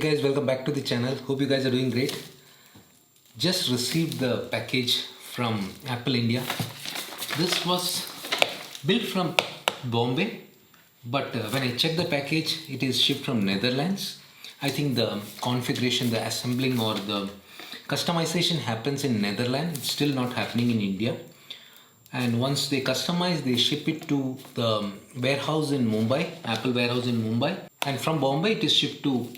guys, welcome back to the channel. Hope you guys are doing great. Just received the package from Apple India. This was built from Bombay, but when I checked the package, it is shipped from Netherlands. I think the configuration, the assembling or the customization happens in Netherlands. It's still not happening in India. And once they customize, they ship it to the warehouse in Mumbai, Apple warehouse in Mumbai. And from Bombay, it is shipped to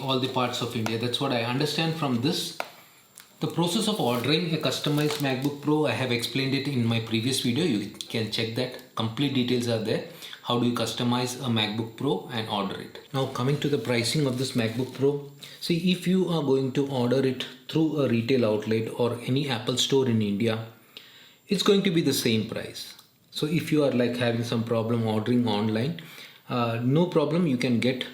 all the parts of India. That's what I understand from this. The process of ordering a customized MacBook Pro, I have explained it in my previous video. You can check that. Complete details are there. How do you customize a MacBook Pro and order it? Now coming to the pricing of this MacBook Pro. See, if you are going to order it through a retail outlet or any Apple store in India, it's going to be the same price. So if you are like having some problem ordering online, no problem, you can get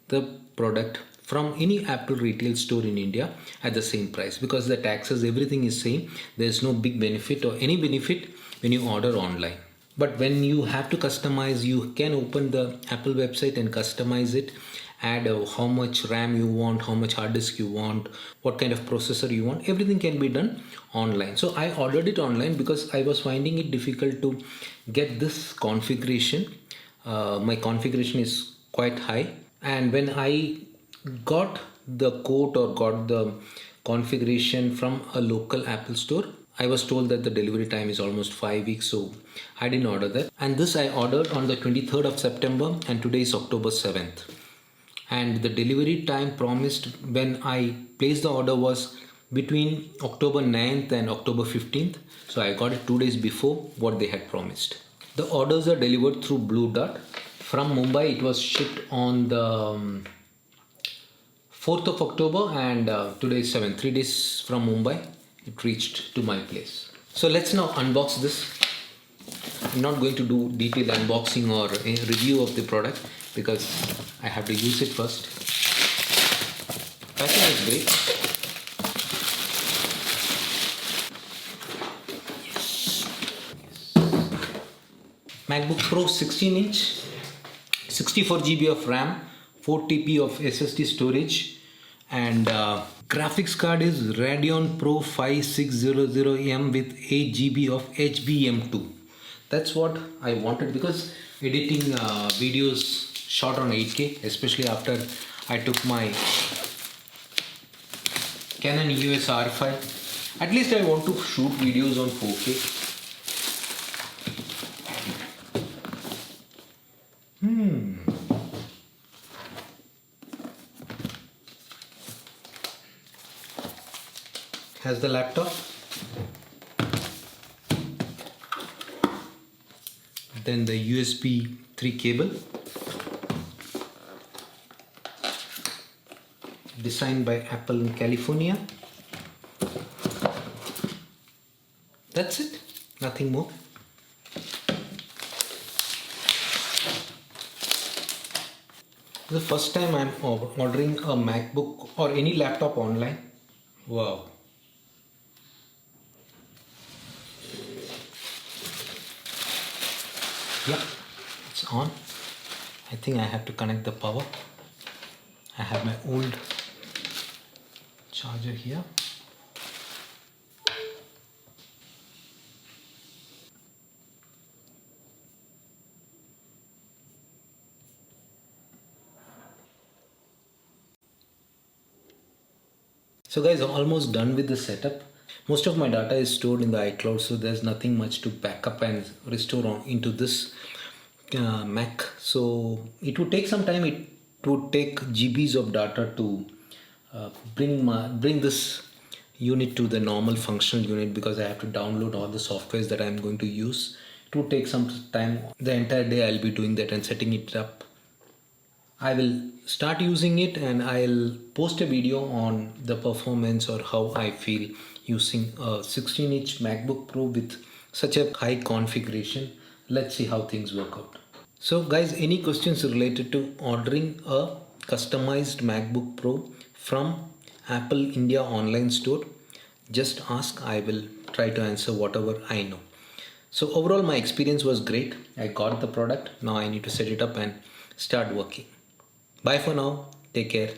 the product from any Apple retail store in India at the same price, because the taxes, everything is same. There's no big benefit or any benefit when you order online. But when you have to customize, you can open the Apple website and customize it, add how much RAM you want, how much hard disk you want, what kind of processor you want. Everything can be done online. So I ordered it online because I was finding it difficult to get this configuration. My configuration is quite high, and when I got the quote or got the configuration from a local Apple store, I was told that the delivery time is almost 5 weeks, so I didn't order that. And this I ordered on the 23rd of September, and today is October 7th. And the delivery time promised when I placed the order was between October 9th and October 15th. So I got it 2 days before what they had promised. The orders are delivered through Blue Dart. From Mumbai, it was shipped on the 4th of October, and today is 7th. 3 days from Mumbai, it reached to my place. So let's now unbox this. I'm not going to do detailed unboxing or a review of the product because I have to use it first. Packing is great. MacBook Pro 16-inch, 64 GB of RAM, 4 TB of SSD storage, and graphics card is Radeon Pro 5600M with 8 GB of HBM2. That's what I wanted, because editing videos shot on 8K, especially after I took my Canon EOS R5. At least I want to shoot videos on 4K. Has the laptop. Then the USB 3 cable, designed by Apple in California. That's it, nothing more. The first time I'm ordering a MacBook or any laptop online. Wow. Yeah, it's on. I think I have to connect the power. I have my old charger here. So guys, I'm almost done with the setup. Most of my data is stored in the iCloud, so there's nothing much to back up and restore into this Mac. So it would take some time. It would take GBs of data to bring this unit to the normal functional unit, because I have to download all the softwares that I'm going to use. It would take some time. The entire day I'll be doing that and setting it up. I will start using it and I'll post a video on the performance or how I feel using a 16-inch MacBook Pro with such a high configuration. Let's see how things work out. So guys, any questions related to ordering a customized MacBook Pro from Apple India online store, just ask. I will try to answer whatever I know. So overall my experience was great. I got the product. Now I need to set it up and start working. Bye for now. Take care.